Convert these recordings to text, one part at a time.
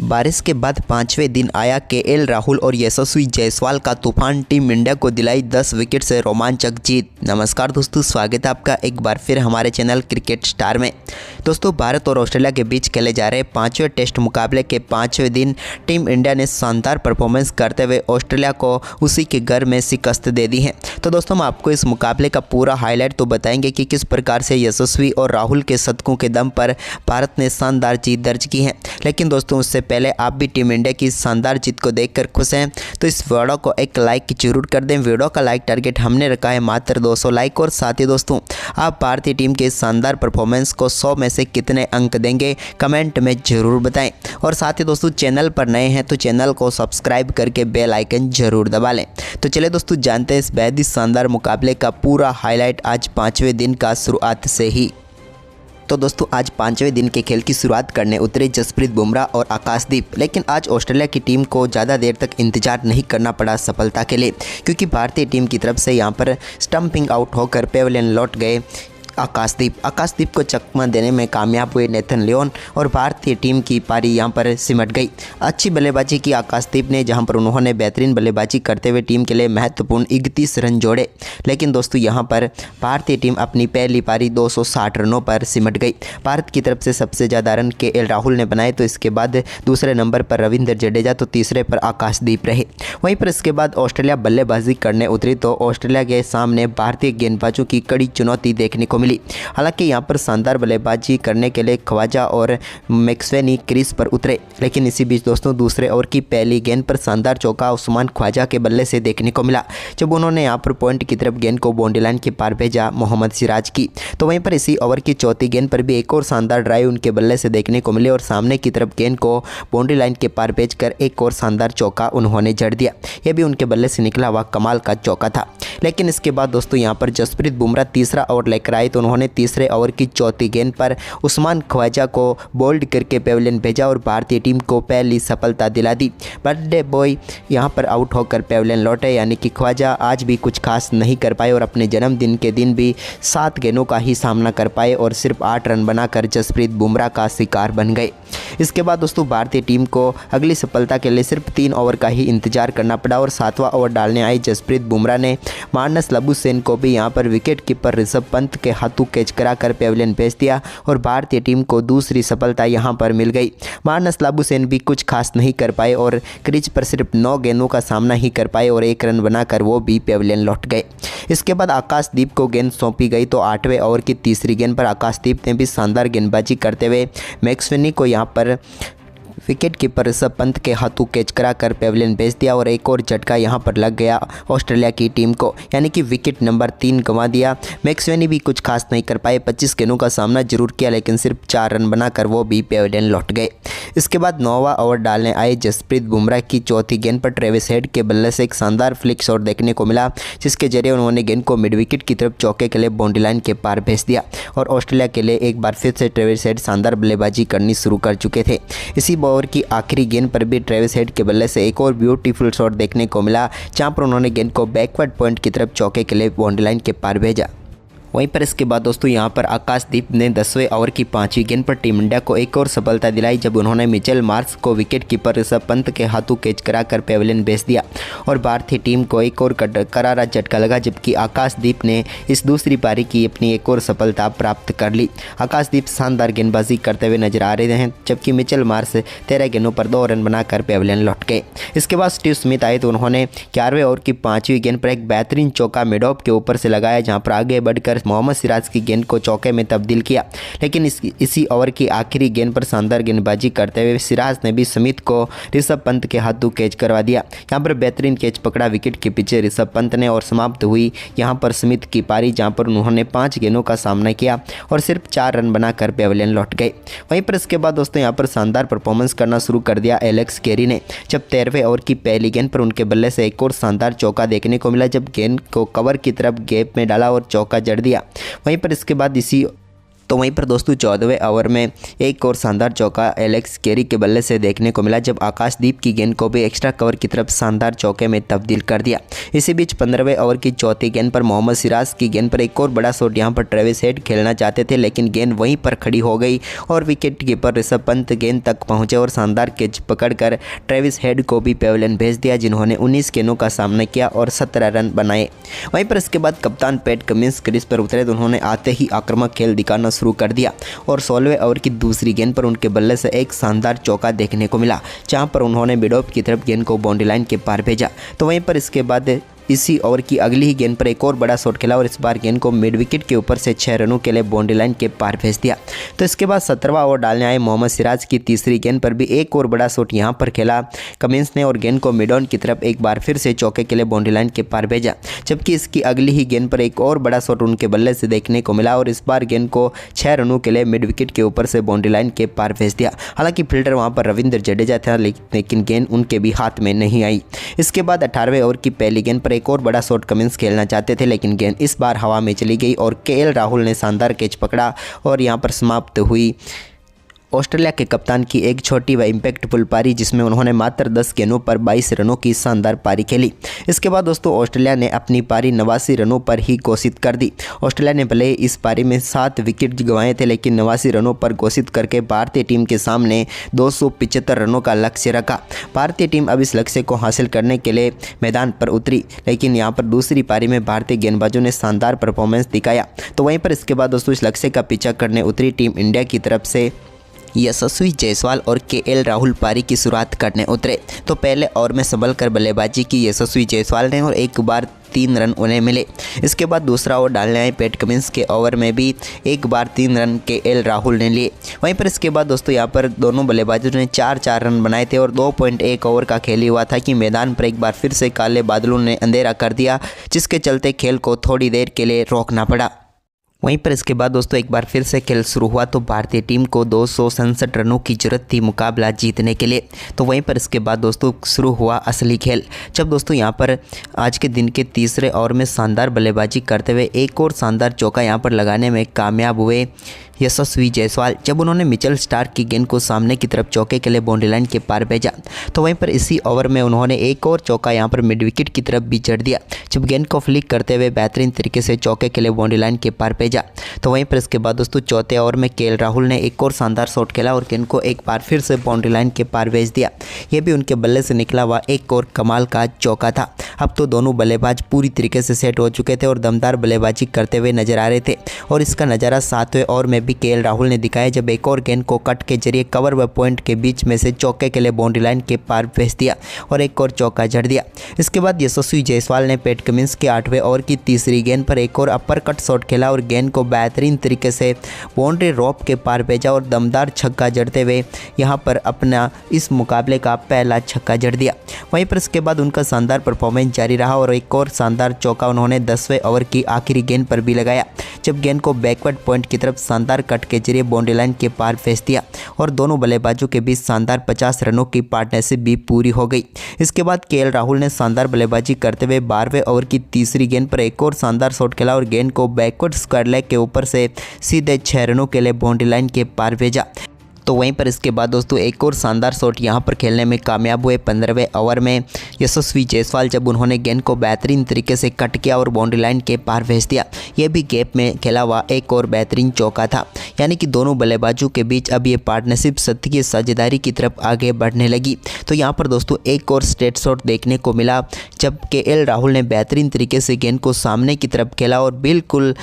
बारिश के बाद पांचवें दिन आया केएल राहुल और यशस्वी जायसवाल का तूफान। टीम इंडिया को दिलाई 10 विकेट से रोमांचक जीत। नमस्कार दोस्तों, स्वागत है आपका एक बार फिर हमारे चैनल क्रिकेट स्टार में। दोस्तों, भारत और ऑस्ट्रेलिया के बीच खेले जा रहे पांचवें टेस्ट मुकाबले के पांचवें दिन टीम इंडिया ने शानदार परफॉर्मेंस करते हुए ऑस्ट्रेलिया को उसी के घर में शिकस्त दे दी है। तो दोस्तों, हम आपको इस मुकाबले का पूरा हाईलाइट तो बताएंगे कि किस प्रकार से यशस्वी और राहुल के शतकों के दम पर भारत ने शानदार जीत दर्ज की है। लेकिन दोस्तों, उससे पहले आप भी टीम इंडिया की शानदार जीत को देखकर खुश हैं तो इस वीडियो को एक लाइक जरूर कर दें। वीडियो का लाइक टारगेट हमने रखा है मात्र 200 लाइक। और साथ ही दोस्तों, आप भारतीय टीम के शानदार परफॉर्मेंस को 100 में से कितने अंक देंगे कमेंट में जरूर बताएं। और साथ ही दोस्तों, चैनल पर नए हैं तो चैनल को सब्सक्राइब करके बेल आइकन जरूर दबा लें। तो चलिए दोस्तों, जानते हैं इस बेहद ही शानदार मुकाबले का पूरा हाईलाइट आज पांचवें दिन का शुरुआत से ही। तो दोस्तों, आज पांचवें दिन के खेल की शुरुआत करने उतरे जसप्रीत बुमराह और आकाशदीप। लेकिन आज ऑस्ट्रेलिया की टीम को ज़्यादा देर तक इंतजार नहीं करना पड़ा सफलता के लिए, क्योंकि भारतीय टीम की तरफ से यहां पर स्टंपिंग आउट होकर पेविलियन लौट गए आकाशदीप को चकमा देने में कामयाब हुए नेथन लियोन और भारतीय टीम की पारी यहां पर सिमट गई। अच्छी बल्लेबाजी की आकाशदीप ने, जहां पर उन्होंने बेहतरीन बल्लेबाजी करते हुए टीम के लिए महत्वपूर्ण 31 रन जोड़े। लेकिन दोस्तों, यहां पर भारतीय टीम अपनी पहली पारी 260 रनों पर सिमट गई। भारत की तरफ से सबसे ज़्यादा रन केएल राहुल ने बनाए, तो इसके बाद दूसरे नंबर पर रविंद्र जडेजा, तो तीसरे पर आकाशदीप रहे। वहीं पर इसके बाद ऑस्ट्रेलिया बल्लेबाजी करने उतरी तो ऑस्ट्रेलिया के सामने भारतीय गेंदबाजों की कड़ी चुनौती देखने को मिली। हालांकि यहां पर शानदार बल्लेबाजी करने के लिए ख्वाजा और मैक्सवेनी क्रीज पर उतरे। लेकिन इसी बीच दोस्तों, दूसरे ओवर की पहली गेंद पर शानदार चौका उस्मान ख्वाजा के बल्ले से देखने को मिला, जब उन्होंने यहां पर पॉइंट की तरफ गेंद को बाउंड्री लाइन के पार भेजा मोहम्मद सिराज की। तो वहीं पर इसी ओवर की चौथी गेंद पर भी एक और शानदार ड्राइव उनके बल्ले से देखने को मिले और सामने की तरफ गेंद को बाउंड्री लाइन के पार भेजकर एक और शानदार चौका उन्होंने जड़ दिया। यह भी उनके बल्ले से निकला हुआ कमाल का चौका था। लेकिन इसके बाद दोस्तों, यहां पर जसप्रीत बुमराह तीसरा ओवर लेकर आए तो उन्होंने तीसरे ओवर की चौथी गेंद पर उस्मान ख्वाजा को बोल्ड करके पेविलियन भेजा और भारतीय टीम को पहली सफलता दिला दी। बर्थडे बॉय यहां पर आउट होकर पेविलियन लौटे, यानी कि ख्वाजा आज भी कुछ खास नहीं कर पाए और अपने जन्मदिन के दिन भी 7 गेंदों का ही सामना कर पाए और सिर्फ 8 रन बनाकर जसप्रीत बुमराह का शिकार बन गए। इसके बाद दोस्तों, भारतीय टीम को अगली सफलता के लिए सिर्फ 3 ओवर का ही इंतजार करना पड़ा और 7वां ओवर डालने आए जसप्रीत बुमराह ने मानस लबुशेन को भी यहां पर विकेट कीपर ऋषभ पंत के हाथों कैच कराकर पेविलियन भेज दिया और भारतीय टीम को दूसरी सफलता यहां पर मिल गई। मानस लबुशेन भी कुछ खास नहीं कर पाए और क्रीज पर सिर्फ 9 गेंदों का सामना ही कर पाए और 1 रन बनाकर वो भी पेविलियन लौट गए। इसके बाद आकाशदीप को गेंद सौंपी गई तो 8वें ओवर की तीसरी गेंद पर आकाशदीप ने भी शानदार गेंदबाजी करते हुए मैक्सवेनी को यहां पर विकेट कीपर ऋषभ पंत के हाथों कैच कराकर पेविलियन भेज दिया और एक और झटका यहां पर लग गया ऑस्ट्रेलिया की टीम को, यानी कि विकेट नंबर 3 गंवा दिया। मैक्सवेनी भी कुछ खास नहीं कर पाए, 25 गेंदों का सामना जरूर किया लेकिन सिर्फ 4 रन बनाकर वो भी पेविलियन लौट गए। इसके बाद 9वां ओवर डालने आए जसप्रीत बुमराह की चौथी गेंद पर ट्रेविस हेड के बल्ले से एक शानदार फ्लिक शॉट देखने को मिला, जिसके जरिए उन्होंने गेंद को मिड विकेट की तरफ चौके के लिए बाउंड्री लाइन के पार भेज दिया और ऑस्ट्रेलिया के लिए एक बार फिर से ट्रेविस हेड शानदार बल्लेबाजी करनी शुरू कर चुके थे। इसी ओवर की आखिरी गेंद पर भी ट्रेविस हेड के बल्ले से एक और ब्यूटीफुल शॉट देखने को मिला, जहां पर उन्होंने गेंद को बैकवर्ड पॉइंट की तरफ चौके के लिए बाउंड्री लाइन के पार भेजा। वहीं पर इसके बाद दोस्तों, यहां पर आकाशदीप ने 10वें ओवर की 5वीं गेंद पर टीम इंडिया को एक और सफलता दिलाई, जब उन्होंने मिचेल मार्श को विकेट कीपर ऋषभ पंत के हाथों कैच कराकर पेविलियन भेज दिया और भारतीय टीम को एक और करारा झटका लगा, जबकि आकाशदीप ने इस दूसरी पारी की अपनी एक और सफलता प्राप्त कर ली। आकाशदीप शानदार गेंदबाजी करते हुए नजर आ रहे हैं, जबकि मिचेल मार्श 13 गेंदों पर 2 रन बनाकर पेविलियन लौट गए। इसके बाद स्टीव स्मिथ आए तो उन्होंने 11वें ओवर की 5वीं गेंद पर एक बेहतरीन चौका मिड ऑफ के ऊपर से लगाया, जहां पर आगे बढ़कर मोहम्मद सिराज की गेंद को चौके में तब्दील किया। लेकिन इसी ओवर की आखिरी गेंद पर शानदार गेंदबाजी करते हुए सिराज ने भी स्मिथ को ऋषभ पंत के हाथों कैच करवा दिया। यहां पर बेहतरीन कैच पकड़ा विकेट के पीछे ऋषभ पंत ने और समाप्त हुई यहां पर स्मिथ की पारी, जहां पर उन्होंने 5 गेंदों का सामना किया और सिर्फ 4 रन बनाकर पेविलियन लौट गए। वहीं पर इसके बाद दोस्तों, यहां पर शानदार परफॉर्मेंस करना शुरू कर दिया एलेक्स कैरी ने, जब 13वें ओवर की पहली गेंद पर उनके बल्ले से एक और शानदार चौका देखने को मिला, जब गेंद को कवर की तरफ गैप में डाला और चौका जड़ दिया। वहीं पर इसके बाद इसी तो वहीं पर दोस्तों 14वें ओवर में एक और शानदार चौका एलेक्स कैरी के बल्ले से देखने को मिला, जब आकाशदीप की गेंद को भी एक्स्ट्रा कवर की तरफ शानदार चौके में तब्दील कर दिया। इसी बीच 15वें ओवर की चौथी गेंद पर मोहम्मद सिराज की गेंद पर एक और बड़ा शॉट यहां पर ट्रेविस हेड खेलना चाहते थे, लेकिन गेंद वहीं पर खड़ी हो गई और विकेट कीपर ऋषभ पंत गेंद तक पहुंचे और शानदार कैच पकड़कर ट्रेविस हेड को भी पेविलियन भेज दिया, जिन्होंने 19 गेंदों का सामना किया और 17 रन बनाए। वहीं पर इसके बाद कप्तान पैट कमिंस क्रीज पर उतरे तो उन्होंने आते ही आक्रामक खेल दिखाना शुरू कर दिया और 16वें ओवर की दूसरी गेंद पर उनके बल्ले से एक शानदार चौका देखने को मिला, जहां पर उन्होंने मिड ऑफ की तरफ गेंद को बाउंड्री लाइन के पार भेजा। तो वहीं पर इसके बाद इसी ओवर की अगली ही गेंद पर एक और बड़ा शॉट खेला और इस बार गेंद को मिड विकेट के ऊपर से 6 रनों के लिए बाउंड्री लाइन के पार भेज दिया। तो इसके बाद 17वां ओवर डालने आए मोहम्मद सिराज की तीसरी गेंद पर भी एक और बड़ा शॉट यहां पर खेला कमिंस ने और गेंद को मिड ऑन की तरफ एक बार फिर से चौके के लिए बाउंड्री लाइन के पार भेजा, जबकि इसकी अगली ही गेंद पर एक और बड़ा शॉट उनके बल्ले से देखने को मिला और इस बार गेंद को 6 रनों के लिए मिड विकेट के ऊपर से बाउंड्री लाइन के पार भेज दिया। हालांकि फील्डर वहां पर रविंद्र जडेजा था, लेकिन गेंद उनके भी हाथ में नहीं आई। इसके बाद 18वें ओवर की पहली गेंद पर एक और बड़ा शॉट कमिंस खेलना चाहते थे, लेकिन गेंद इस बार हवा में चली गई और केएल राहुल ने शानदार कैच पकड़ा और यहां पर समाप्त हुई ऑस्ट्रेलिया के कप्तान की एक छोटी व इम्पैक्टफुल पारी, जिसमें उन्होंने मात्र 10 गेंदों पर 22 रनों की शानदार पारी खेली। इसके बाद दोस्तों ऑस्ट्रेलिया ने अपनी पारी 89 रनों पर ही घोषित कर दी। ऑस्ट्रेलिया ने भले इस पारी में 7 विकेट गंवाए थे, लेकिन 89 रनों पर घोषित करके भारतीय टीम के सामने 275 रनों का लक्ष्य रखा। भारतीय टीम अब इस लक्ष्य को हासिल करने के लिए मैदान पर उतरी, लेकिन यहाँ पर दूसरी पारी में भारतीय गेंदबाजों ने शानदार परफॉर्मेंस दिखाया। तो वहीं पर इसके बाद दोस्तों इस लक्ष्य का पीछा करने उतरी टीम इंडिया की तरफ से यशस्वी जायसवाल और केएल राहुल पारी की शुरुआत करने उतरे। तो पहले ओवर में संभल कर बल्लेबाजी की यशस्वी जायसवाल ने और एक बार 3 रन उन्हें मिले। इसके बाद दूसरा ओवर डालने आए पैट कमिंस के ओवर में भी एक बार 3 रन केएल राहुल ने लिए। वहीं पर इसके बाद दोस्तों यहाँ पर दोनों बल्लेबाजों ने 4-4 रन बनाए थे और 2.1 ओवर का खेल हुआ था कि मैदान पर एक बार फिर से काले बादलों ने अंधेरा कर दिया, जिसके चलते खेल को थोड़ी देर के लिए रोकना पड़ा। वहीं पर इसके बाद दोस्तों एक बार फिर से खेल शुरू हुआ तो भारतीय टीम को 267 रनों की जरूरत थी मुकाबला जीतने के लिए। तो वहीं पर इसके बाद दोस्तों शुरू हुआ असली खेल, जब दोस्तों यहां पर आज के दिन के तीसरे ओवर में शानदार बल्लेबाजी करते हुए एक और शानदार चौका यहां पर लगाने में कामयाब हुए यशस्वी जायसवाल, जब उन्होंने मिचेल स्टार्क की गेंद को सामने की तरफ चौके के लिए बाउंड्री लाइन के पार भेजा। तो वहीं पर इसी ओवर में उन्होंने एक और चौका यहां पर मिड विकेट की तरफ भी जड़ दिया, जब गेंद को फ्लिक करते हुए बेहतरीन तरीके से चौके के लिए बाउंड्री लाइन के पार भेजा। तो वहीं पर इसके बाद दोस्तों चौथे ओवर में केएल राहुल ने एक और शानदार शॉट खेला और गेंद को एक बार फिर से बाउंड्री लाइन के पार भेज दिया। यह भी उनके बल्ले से निकला हुआ एक और कमाल का चौका था। अब तो दोनों बल्लेबाज पूरी तरीके से सेट हो चुके थे और दमदार बल्लेबाजी करते हुए नजर आ रहे थे और इसका नज़ारा 7वें ओवर में भी केएल राहुल ने दिखाया, जब एक और गेंद को कट के जरिए कवर व पॉइंट के बीच में से चौके के लिए बाउंड्री लाइन के पार भेज दिया और एक और चौका जड़ दिया। इसके बाद यशस्वी जायसवाल ने पैट कमिंस के 8वें ओवर की तीसरी गेंद पर एक और अपर कट शॉट खेला और गेंद को बेहतरीन तरीके से बाउंड्री रोप के पार भेजा और दमदार छक्का जड़ते हुए यहां पर अपना इस मुकाबले का पहला छक्का जड़ दिया। वहीं पर इसके बाद उनका शानदार परफॉर्मेंस जारी रहा और एक और शानदार चौका उन्होंने 10वें ओवर की आखिरी गेंद पर भी लगाया, जब गेंद को बैकवर्ड पॉइंट की तरफ शानदार कट के जरिए बाउंड्री लाइन के पार भेज दिया और दोनों बल्लेबाजों के बीच शानदार 50 रनों की पार्टनरशिप भी पूरी हो गई। इसके बाद केएल राहुल ने शानदार बल्लेबाजी करते हुए 12वें ओवर की तीसरी गेंद पर एक और शानदार शॉट खेला और गेंद को बैकवर्ड स्क्वायर लेग के ऊपर से सीधे 6 रनों के लिए बाउंड्री लाइन के पार भेजा। तो वहीं पर इसके बाद दोस्तों एक और शानदार शॉट यहां पर खेलने में कामयाब हुए 15वें ओवर में यशस्वी जायसवाल, जब उन्होंने गेंद को बेहतरीन तरीके से कट किया और बाउंड्री लाइन के पार भेज दिया। यह भी गैप में खेला हुआ एक और बेहतरीन चौका था, यानी कि दोनों बल्लेबाजों के बीच अब ये पार्टनरशिप सत्य की साझेदारी की तरफ आगे बढ़ने लगी। तो यहाँ पर दोस्तों एक और स्ट्रेट शॉट देखने को मिला, जब केएल राहुल ने बेहतरीन तरीके से गेंद को सामने की तरफ खेला और बिल्कुल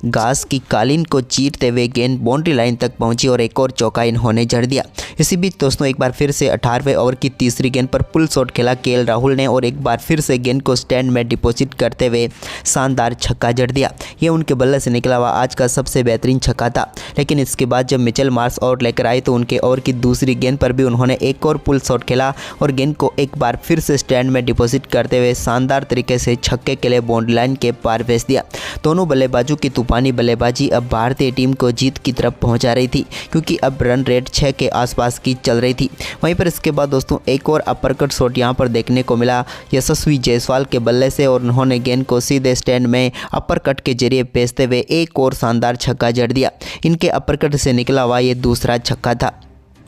घास की कालीन को चीरते हुए गेंद बाउंड्री लाइन तक पहुंची और एक और चौका इन्होंने जड़ दिया। इसी बीच दोस्तों एक बार फिर से 18वें ओवर की तीसरी गेंद पर पुल शॉट खेला केएल राहुल ने और एक बार फिर से गेंद को स्टैंड में डिपॉजिट करते हुए शानदार छक्का जड़ दिया। ये उनके बल्ले से निकला हुआ आज का सबसे बेहतरीन छक्का था। लेकिन इसके बाद जब मिचेल मार्श आउट लेकर आए तो उनके ओवर की दूसरी गेंद पर भी उन्होंने एक और पुल शॉट खेला और गेंद को एक बार फिर से स्टैंड में डिपॉजिट करते हुए शानदार तरीके से छक्के के लिए बाउंड्री लाइन के पार भेज दिया। दोनों बल्लेबाजों की तूफानी बल्लेबाजी अब भारतीय टीम को जीत की तरफ पहुंचा रही थी, क्योंकि अब रन रेट 6 के आसपास की चल रही थी। वहीं पर इसके बाद दोस्तों एक और अपरकट शॉट यहां पर देखने को मिला यशस्वी जायसवाल के बल्ले से और उन्होंने गेंद को सीधे स्टैंड में अपर कट के जरिए भेजते हुए एक और शानदार छक्का जड़ दिया। इनके अपरकट से निकला हुआ ये दूसरा छक्का था।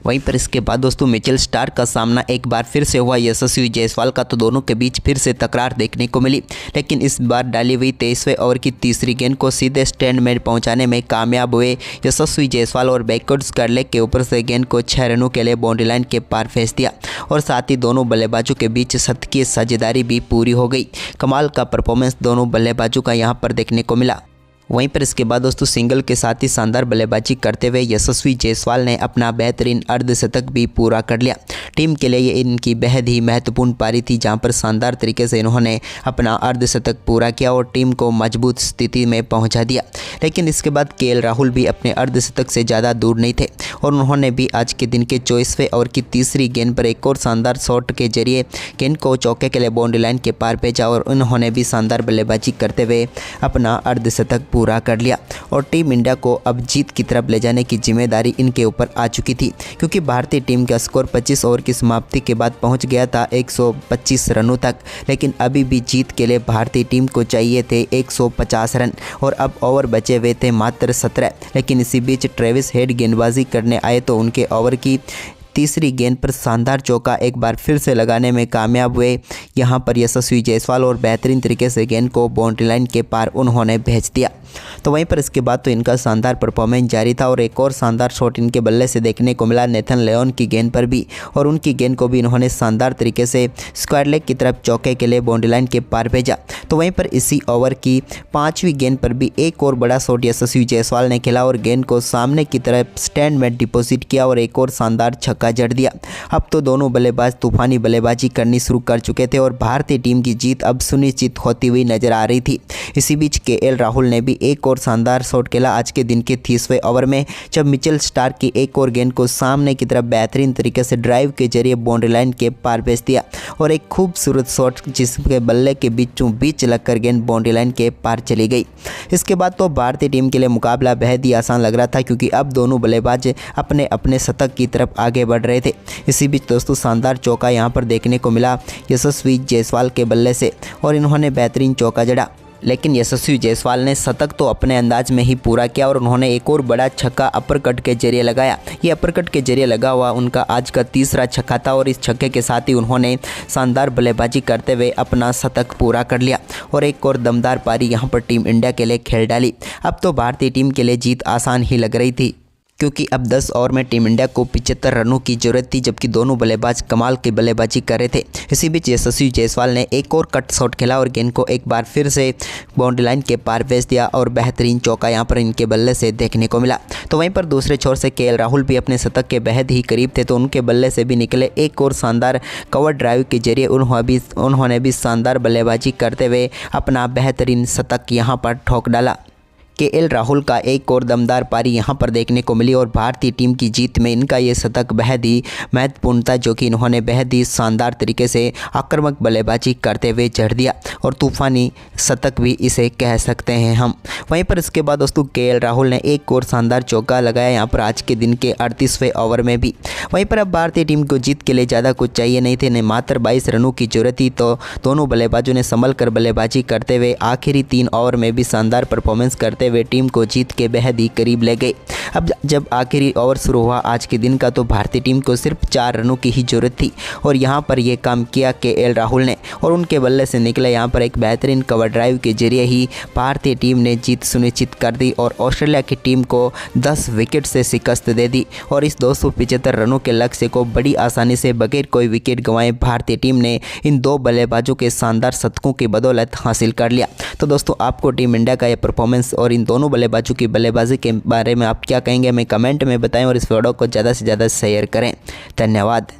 वहीं पर इसके बाद दोस्तों मिचेल स्टार्क का सामना एक बार फिर से हुआ यशस्वी जायसवाल का, तो दोनों के बीच फिर से तकरार देखने को मिली, लेकिन इस बार डाली हुई 23वें ओवर की तीसरी गेंद को सीधे स्टैंड में पहुंचाने में कामयाब हुए यशस्वी जायसवाल और बैकवर्ड्स कर लेग के ऊपर से गेंद को 6 रनों के लिए बाउंड्री लाइन के पार भेज दिया और साथ ही दोनों बल्लेबाजों के बीच शतकीय साझेदारी भी पूरी हो गई। कमाल का परफॉर्मेंस दोनों बल्लेबाजों का यहां पर देखने को मिला। वहीं पर इसके बाद दोस्तों सिंगल के साथ ही शानदार बल्लेबाजी करते हुए यशस्वी जायसवाल ने अपना बेहतरीन अर्धशतक भी पूरा कर लिया। टीम के लिए ये इनकी बेहद ही महत्वपूर्ण पारी थी, जहां पर शानदार तरीके से इन्होंने अपना अर्धशतक पूरा किया और टीम को मजबूत स्थिति में पहुंचा दिया। लेकिन इसके बाद केएल राहुल भी अपने अर्धशतक से ज़्यादा दूर नहीं थे और उन्होंने भी आज के दिन के 24वें ओवर की तीसरी गेंद पर एक और शानदार शॉट के जरिए गेंद को चौके के लिए बाउंड्री लाइन के पार भेजा और उन्होंने भी शानदार बल्लेबाजी करते हुए अपना अर्धशतक पूरा कर लिया और टीम इंडिया को अब जीत की तरफ ले जाने की जिम्मेदारी इनके ऊपर आ चुकी थी, क्योंकि भारतीय टीम का स्कोर 25 ओवर की समाप्ति के बाद पहुंच गया था 125 रनों तक। लेकिन अभी भी जीत के लिए भारतीय टीम को चाहिए थे 150 रन और अब ओवर बचे हुए थे मात्र 17। लेकिन इसी बीच ट्रेविस हेड गेंदबाजी करने आए तो उनके ओवर की तीसरी गेंद पर शानदार चौका एक बार फिर से लगाने में कामयाब हुए। यहां पर यशस्वी जायसवाल और बेहतरीन तरीके से गेंद को बाउंड्री लाइन के पार उन्होंने भेज दिया। तो वहीं पर इसके बाद तो इनका शानदार परफॉर्मेंस जारी था और एक और शानदार शॉट इनके बल्ले से देखने को मिला नेथन लियोन की गेंद पर भी, और उनकी गेंद को भी इन्होंने शानदार तरीके से स्क्वायर लेग की तरफ चौके के लिए बाउंड्री लाइन के पार भेजा। तो वहीं पर इसी ओवर की 5वीं गेंद पर भी एक और बड़ा शॉट यशस्वी जायसवाल ने खेला और गेंद को सामने की तरफ स्टैंड में डिपॉजिट किया और एक और शानदार छक्का जड़ दिया। अब तो दोनों बल्लेबाज तूफानी बल्लेबाजी करनी शुरू कर चुके थे और भारतीय टीम की जीत अब सुनिश्चित होती हुई नजर आ रही थी। इसी बीच केएल राहुल ने भी एक और शानदार शॉट खेला आज के दिन के 30वें ओवर में, जब मिचेल स्टार्क की एक और गेंद को सामने की तरफ बेहतरीन तरीके से ड्राइव के जरिए बाउंड्री लाइन के पार भेज दिया और एक खूबसूरत शॉट जिसके बल्ले के बीचों बीच लगकर गेंद बाउंड्री लाइन के पार चली गई। इसके बाद तो भारतीय टीम के लिए मुकाबला बेहद ही आसान लग रहा था, क्योंकि अब दोनों बल्लेबाज अपने अपने शतक की तरफ आगे बढ़ रहे थे। इसी बीच दोस्तों शानदार चौका यहां पर देखने को मिला यशस्वी जायसवाल के बल्ले से और इन्होंने बेहतरीन चौका जड़ा। लेकिन यशस्वी जायसवाल ने शतक तो अपने अंदाज में ही पूरा किया और उन्होंने एक और बड़ा छक्का अपरकट के जरिए लगाया। ये अपरकट के जरिए लगा हुआ उनका आज का तीसरा छक्का था और इस छक्के के साथ ही उन्होंने शानदार बल्लेबाजी करते हुए अपना शतक पूरा कर लिया और एक और दमदार पारी यहां पर टीम इंडिया के लिए खेल डाली। अब तो भारतीय टीम के लिए जीत आसान ही लग रही थी, क्योंकि अब 10 ओवर में टीम इंडिया को 75 रनों की जरूरत थी, जबकि दोनों बल्लेबाज कमाल की बल्लेबाजी कर रहे थे। इसी बीच यशस्वी जायसवाल ने एक और कट शॉट खेला और गेंद को एक बार फिर से बाउंड्री लाइन के पार भेज दिया और बेहतरीन चौका यहां पर इनके बल्ले से देखने को मिला। तो वहीं पर दूसरे छोर से केएल राहुल भी अपने शतक के बेहद ही करीब थे, तो उनके बल्ले से भी निकले एक और शानदार कवर ड्राइव के जरिए उन्होंने भी शानदार बल्लेबाजी करते हुए अपना बेहतरीन शतक यहां पर ठोक डाला। केएल राहुल का एक और दमदार पारी यहां पर देखने को मिली और भारतीय टीम की जीत में इनका ये शतक बेहद ही महत्वपूर्ण था, जो कि इन्होंने बेहद ही शानदार तरीके से आक्रामक बल्लेबाजी करते हुए जड़ दिया और तूफानी शतक भी इसे कह सकते हैं हम। वहीं पर इसके बाद दोस्तों केएल राहुल ने एक और शानदार चौका लगाया यहाँ पर आज के दिन के 38वें ओवर में भी। वहीं पर अब भारतीय टीम को जीत के लिए ज़्यादा कुछ चाहिए नहीं थे, मात्र 22 रनों की जरूरत थी, तो दोनों बल्लेबाजों ने संभल कर बल्लेबाजी करते हुए आखिरी 3 ओवर में भी शानदार परफॉर्मेंस करते हुए टीम को जीत के बेहद ही करीब ले गए। अब जब आखिरी ओवर शुरू हुआ आज के दिन का, तो भारतीय टीम को सिर्फ 4 रनों की ही जरूरत थी और यहां पर यह काम किया केएल राहुल ने और उनके बल्ले से निकले यहां पर एक बेहतरीन कवर ड्राइव के जरिए ही भारतीय टीम ने जीत सुनिश्चित कर दी और ऑस्ट्रेलिया की टीम को 10 विकेट से शिकस्त दे दी और इस 275 रनों के लक्ष्य को बड़ी आसानी से बगैर कोई विकेट गंवाए भारतीय टीम ने इन 2 बल्लेबाजों के शानदार शतकों की बदौलत हासिल कर लिया। तो दोस्तों आपको टीम इंडिया का यह परफॉर्मेंस और इन दोनों बल्लेबाजों की बल्लेबाजी के बारे में आप क्या कहेंगे, हमें कमेंट में बताएं और इस वीडियो को ज़्यादा से ज़्यादा शेयर करें। धन्यवाद।